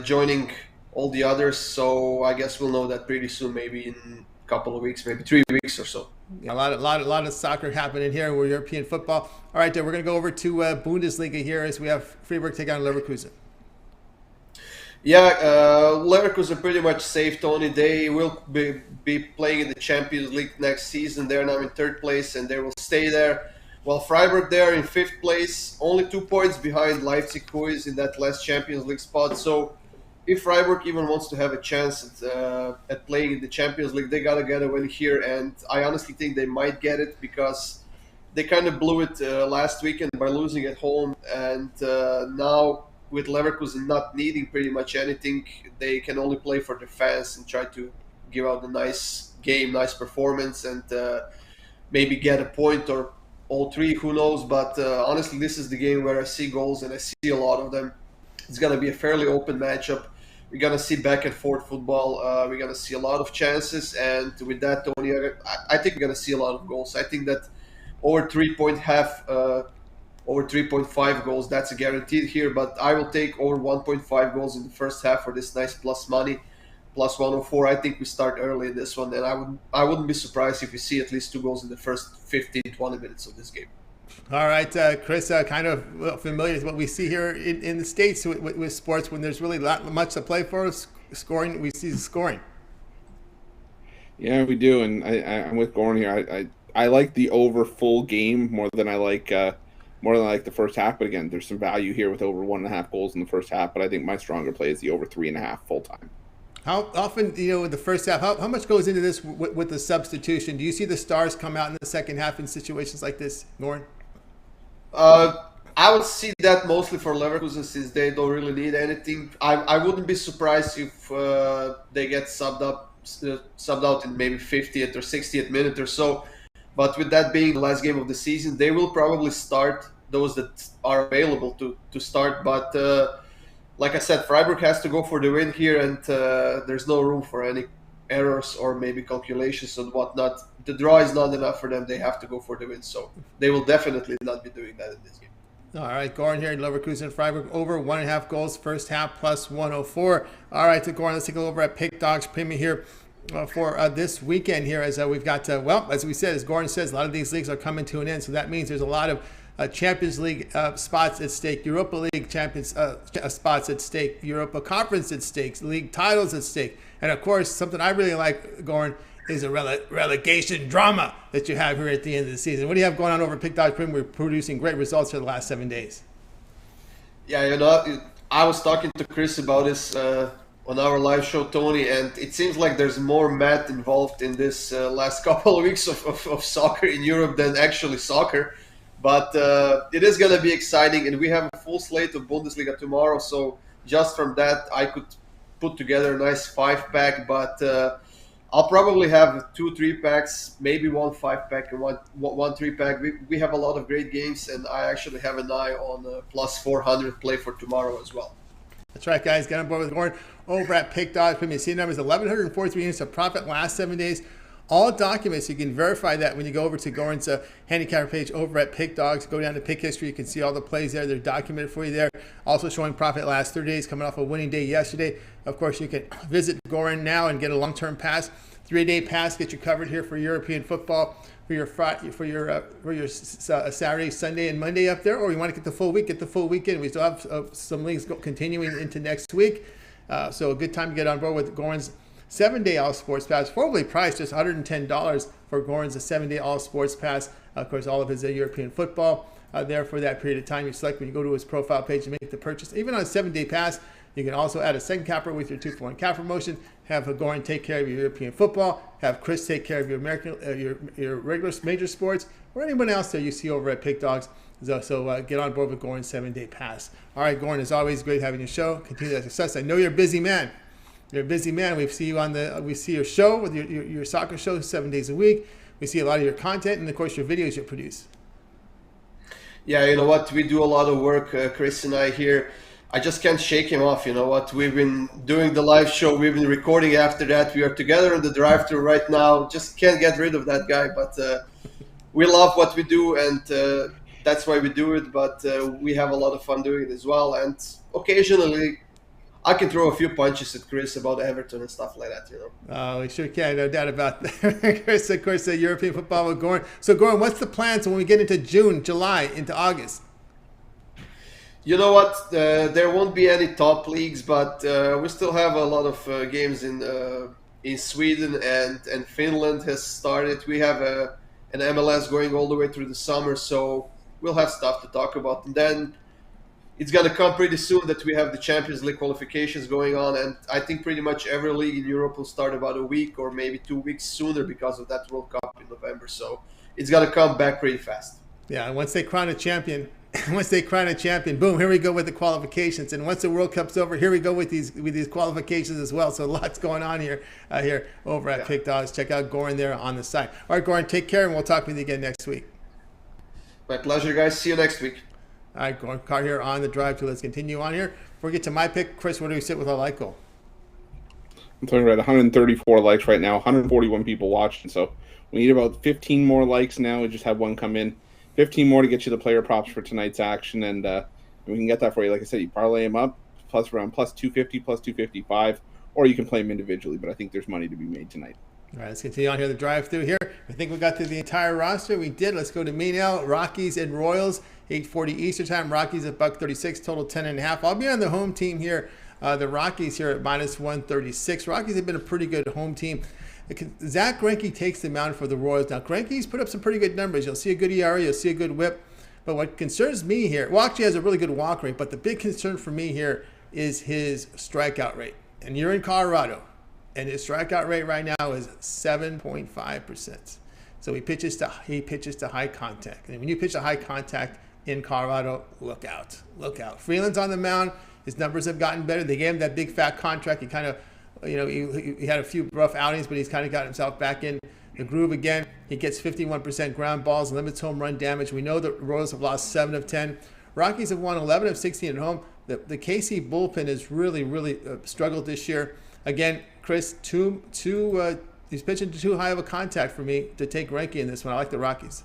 joining all the others. So I guess we'll know that pretty soon, maybe in a couple of weeks, maybe 3 weeks or so. Yeah, a lot of soccer happening here. We're European football. All right, we're going to go over to Bundesliga here as we have Freiburg take on Leverkusen. Yeah, Leverkusen pretty much safe, Tony. They will be playing in the Champions League next season. They're now in 3rd place, and they will stay there. While Freiburg, they're in 5th place, only 2 points behind Leipzig, who is in that last Champions League spot. So if Freiburg even wants to have a chance at playing in the Champions League, they got to get a win here. And I honestly think they might get it because they kind of blew it last weekend by losing at home. And now with Leverkusen not needing pretty much anything, they can only play for the fans and try to give out a nice game, nice performance, and maybe get a point or all 3, who knows. But honestly, this is the game where I see goals, and I see a lot of them. It's going to be a fairly open matchup. We're going to see back and forth football. We're going to see a lot of chances, and with that, Tony, I think we're going to see a lot of goals. I think that over 3.5 goals, that's a guaranteed here, but I will take over 1.5 goals in the first half for this nice plus money, plus 104. I think we start early in this one, and I wouldn't be surprised if we see at least 2 goals in the first 15-20 minutes of this game. All right, Chris, kind of familiar with what we see here in the States with sports when there's really not much to play for. Scoring, we see scoring. Yeah, we do, and I'm with Goran here. I like the over full game more than I like the first half. But again, there's some value here with over 1.5 goals in the first half. But I think my stronger play is the over 3.5 full time. How often, in the first half, how much goes into this with the substitution? Do you see the stars come out in the second half in situations like this, Goran? I would see that mostly for Leverkusen since they don't really need anything. I wouldn't be surprised if they get subbed out in maybe 50th or 60th minute or so. But with that being the last game of the season, they will probably start those that are available to start. But like I said, Freiburg has to go for the win here, and there's no room for errors or maybe calculations and whatnot. The draw is not enough for them. They have to go for the win. So they will definitely not be doing that in this game. All right, Goran here, Leverkusen, Freiburg over 1.5 goals, first half plus 104. All right, so Goran, let's take a look over at Pick Dogs Premium here for this weekend here, as we've got, well, as we said, as Goran says, a lot of these leagues are coming to an end, so that means there's a lot of Champions League spots at stake, Europa League Champions spots at stake, Europa Conference at stake, league titles at stake, and of course, something I really like, Goran, is a relegation drama that you have here at the end of the season. What do you have going on over at Pick Dogs Premium? We're producing great results for the last 7 days. Yeah, you know, I was talking to Chris about this on our live show, Tony, and it seems like there's more math involved in this last couple of weeks of soccer in Europe than actually soccer. But it is going to be exciting, and we have a full slate of Bundesliga tomorrow. So just from that, I could put together a nice 5-pack, but I'll probably have 2 3-packs, maybe 1 5-pack and one 3-pack. We have a lot of great games, and I actually have an eye on plus 400 play for tomorrow as well. That's right, guys. Get on board with Goran over at Pick Dogs Premium. See numbers 1,143 units of profit last 7 days. All documents, you can verify that when you go over to Goran's handicapper page over at Pick Dogs. Go down to Pick History. You can see all the plays there. They're documented for you there. Also showing profit last 30 days, coming off a winning day yesterday. Of course, you can visit Goran now and get a long-term pass, 3-day pass, get you covered here for European football for your Saturday, Sunday, and Monday up there. Or you want to get the full week, get the full weekend. We still have some leagues continuing into next week. So a good time to get on board with Goran's 7-day All Sports Pass, formally priced just $110 for Goran's 7-day All Sports Pass. Of course, all of his European football there for that period of time. You select when you go to his profile page and make the purchase. Even on a 7-day pass, you can also add a second capper with your 2-for-1 cap promotion. Have Goran take care of your European football. Have Chris take care of your American, your regular major sports, or anyone else that you see over at Pick Dogs. So get on board with Goran's 7-day pass. All right, Goran, as always, great having your show. Continue that success. I know you're a busy man. You're a busy man. We see you we see your show with your soccer show 7 days a week. We see a lot of your content and of course your videos you produce. Yeah, you know what? We do a lot of work, Chris and I here. I just can't shake him off. You know what? We've been doing the live show. We've been recording after that. We are together in the drive-thru right now. Just can't get rid of that guy. But we love what we do, and that's why we do it. But we have a lot of fun doing it as well. And occasionally, I can throw a few punches at Chris about Everton and stuff like that, you know. Oh, we sure can, no doubt about that. Chris, of course, European football with Goran. So, Goran, what's the plans when we get into June, July, into August? You know what? There won't be any top leagues, but we still have a lot of games in Sweden and Finland has started. We have an MLS going all the way through the summer, so we'll have stuff to talk about. And then it's going to come pretty soon that we have the Champions League qualifications going on, and I think pretty much every league in Europe will start about a week or maybe 2 weeks sooner because of that World Cup in November. So it's going to come back pretty fast. Yeah, and once they crown a champion, boom, here we go with the qualifications. And once the World Cup's over, here we go with these qualifications as well. So lots going on here over at Pick Dogs. Check out Goran there on the site. All right, Goran, take care, and we'll talk with you again next week. My pleasure, guys. See you next week. All right, Goran Kucar here on the drive. Let's continue on here. Before we get to my pick, Chris, where do we sit with our like goal? I'm talking about 134 likes right now, 141 people watching. So we need about 15 more likes now. We just had one come in. 15 more to get you the player props for tonight's action, and we can get that for you. Like I said, you parlay them up, plus around plus 250, plus 255, or you can play them individually, but I think there's money to be made tonight. All right, let's continue on here, the drive-through here. I think we got through the entire roster. We did. Let's go to me now. Rockies and Royals, 8:40 Eastern Time. Rockies at $136, total 10.5. I'll be on the home team here. The Rockies here at minus 136. Rockies have been a pretty good home team. Zach Greinke takes the mound for the Royals. Now, Greinke's put up some pretty good numbers. You'll see a good ERA. You'll see a good whip. But what concerns me here, well, actually has a really good walk rate, but the big concern for me here is his strikeout rate. And you're in Colorado, and his strikeout rate right now is 7.5%. So he pitches to high contact. And when you pitch to high contact in Colorado, look out. Look out. Freeland's on the mound. His numbers have gotten better. They gave him that big fat contract. He kind of, he had a few rough outings, but he's kind of got himself back in the groove again. He gets 51% ground balls, limits home run damage. We know the Royals have lost 7 of 10. Rockies have won 11 of 16 at home. The KC bullpen has really struggled this year. Again, Chris, he's pitching too high of a contact for me to take Greinke in this one. I like the Rockies.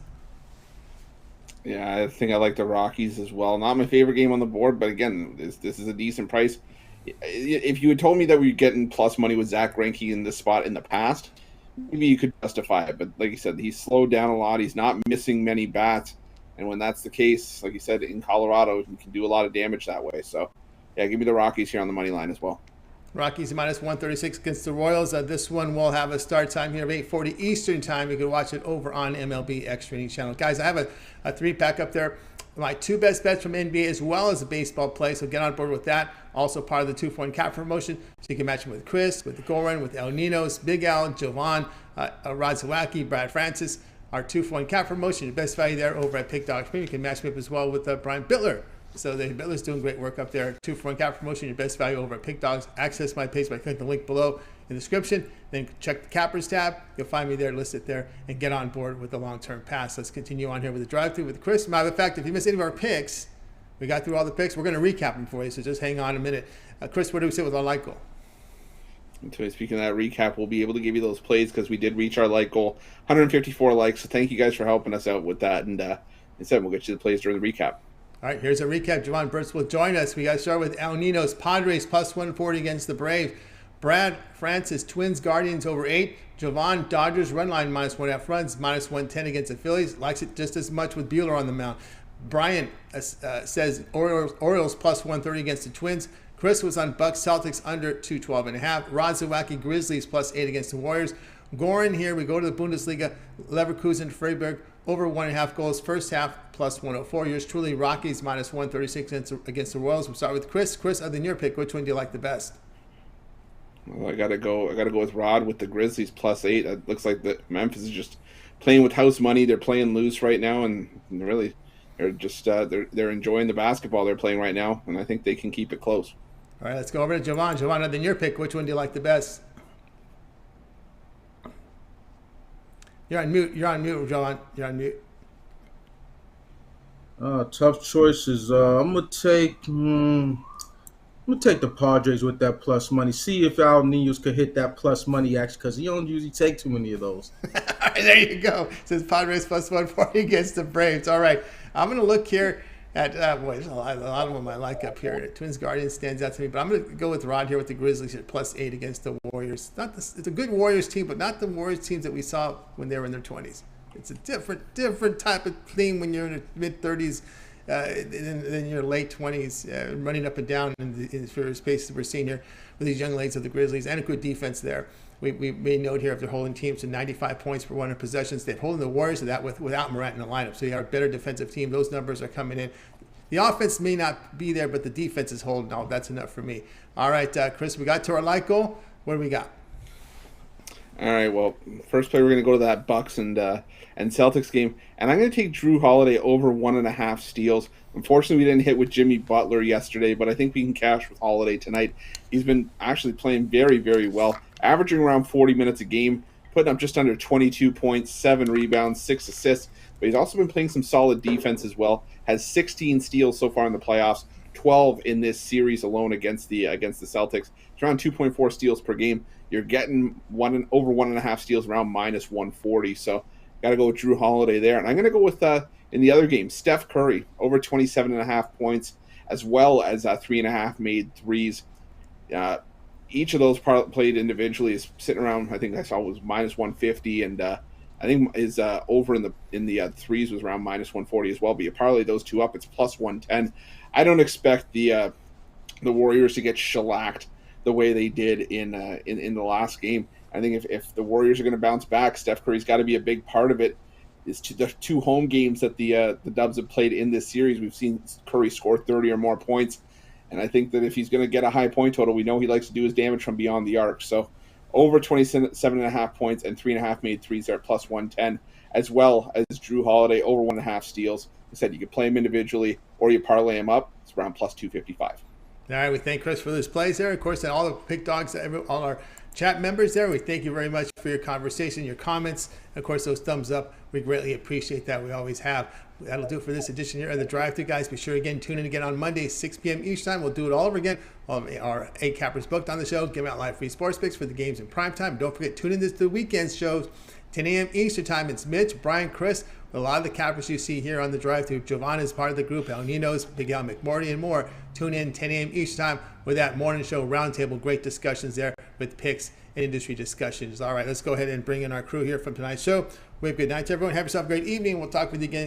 Yeah, I think I like the Rockies as well. Not my favorite game on the board, but again, this is a decent price. If you had told me that we were getting plus money with Zach Greinke in this spot in the past, maybe you could justify it. But like you said, he's slowed down a lot. He's not missing many bats. And when that's the case, like you said, in Colorado, you can do a lot of damage that way. So, yeah, give me the Rockies here on the money line as well. Rockies minus 136 against the Royals. This one will have a start time here of 8:40 Eastern time. You can watch it over on MLB Extra Innings channel. Guys, I have a 3-pack up there. My 2 best bets from NBA as well as a baseball play, so get on board with that. Also part of the 2-point cap promotion, so you can match them with Chris, with Goran, with El Ninos, Big Al, Jovan, Zawacky, Brad Francis. Our 2-point cap promotion, your best value there over at Pick Dogs. You can match me up as well with Brian Bitler. So Bitler's doing great work up there. 2-for-1 cap promotion, your best value over at Pick Dogs. Access my page by clicking the link below in the description. Then check the Cappers tab. You'll find me there, list it there, and get on board with the long-term pass. Let's continue on here with the drive-through with Chris. Matter of fact, if you missed any of our picks, we got through all the picks. We're going to recap them for you, so just hang on a minute. Chris, where do we sit with our like goal? Speaking of that recap, we'll be able to give you those plays because we did reach our like goal, 154 likes. So thank you guys for helping us out with that. And instead, we'll get you the plays during the recap. All right, here's a recap. Jovan Burts will join us. We got to start with El Ninos. Padres plus 140 against the Braves. Brad Francis, Twins, Guardians over 8. Jovan, Dodgers, run line minus 1.5 runs, minus 110 against the Phillies. Likes it just as much with Buehler on the mound. Brian says Orioles plus 130 against the Twins. Chris was on Bucks, Celtics under 212.5. Rod Zawacky, Grizzlies plus 8 against the Warriors. Goran here, we go to the Bundesliga. Leverkusen, Freiburg, over 1.5 goals. First half, plus 104. Yours truly, Rockies, minus 136 against the Royals. We'll start with Chris. Chris, other than your pick, which one do you like the best? Well, I gotta go with Rod with the Grizzlies plus 8. It looks like the Memphis is just playing with house money. They're playing loose right now, and really, they're just they're enjoying the basketball they're playing right now, and I think they can keep it close. All right, let's go over to Jovan. Jovan, other than your pick, which one do you like the best? You're on mute, Jovan. You're on mute. Tough choices. I'm gonna take the Padres with that plus money. See if Al Ninos could hit that plus money action because he don't usually take too many of those. All right, there you go. It says Padres plus 140 against the Braves. All right, I'm gonna look here at there's a lot of them I like up here. Twins Guardians stands out to me, but I'm going to go with Rod here with the Grizzlies at plus 8 against the Warriors. It's a good Warriors team, but not the Warriors teams that we saw when they were in their 20s. It's a different type of thing when you're in your mid-30s than your late 20s, running up and down in the various spaces we're seeing here with these young ladies of the Grizzlies, and a good defense there. We made note here if they're holding teams to 95 points per 100 possessions. They're holding the Warriors to that without Morant in the lineup. So you have a better defensive team. Those numbers are coming in. The offense may not be there, but the defense is holding. Oh, that's enough for me. All right, Chris, we got to our like goal. What do we got? All right, well, first play we're going to go to that Bucks and Celtics game, and I'm going to take Jrue Holiday over 1.5 steals. Unfortunately, we didn't hit with Jimmy Butler yesterday, but I think we can cash with Holiday tonight. He's been actually playing very, very well, averaging around 40 minutes a game, putting up just under 22 points, 7 rebounds, 6 assists, but he's also been playing some solid defense as well. Has 16 steals so far in the playoffs, 12 in this series alone against the Celtics. It's around 2.4 steals per game. You're getting over 1.5 steals around minus 140. So got to go with Jrue Holiday there. And I'm going to go with, in the other game, Steph Curry, over 27.5 points, as well as 3.5 made threes. Each of those played individually is sitting around, I think I saw was minus 150. And I think is over in the threes was around minus 140 as well. But you parlay those two up, it's plus 110. I don't expect the Warriors to get shellacked the way they did in the last game. I think if the Warriors are going to bounce back, Steph Curry's got to be a big part of it. It's the 2 home games that the Dubs have played in this series. We've seen Curry score 30 or more points, and I think that if he's going to get a high point total, we know he likes to do his damage from beyond the arc. So over 27.5 points and 3.5 made threes there, plus 110, as well as Jrue Holiday over 1.5 steals. I said you could play him individually or you parlay him up. It's around plus 255. All right, we thank Chris for those plays there. Of course, and all the Pick Dogs, all our chat members there, we thank you very much for your conversation, your comments, and of course, those thumbs up. We greatly appreciate that. We always have. That'll do it for this edition here of the Drive-Thru, guys. Be sure again, tune in again on Monday, 6 p.m. each time. We'll do it all over again. All of our 8 cappers booked on the show, giving out live free sports picks for the games in prime time. Don't forget, tune in to the weekend shows, 10 a.m. Eastern time. It's Mitch, Brian, Chris, a lot of the cappers you see here on the Drive-Thru. Jovan is part of the group, Ninos, Big Al McMorty, and more. Tune in 10 a.m. each time with that morning show roundtable. Great discussions there with picks and industry discussions. All right, let's go ahead and bring in our crew here from tonight's show. We have a good night to everyone. Have yourself a great evening. We'll talk with you again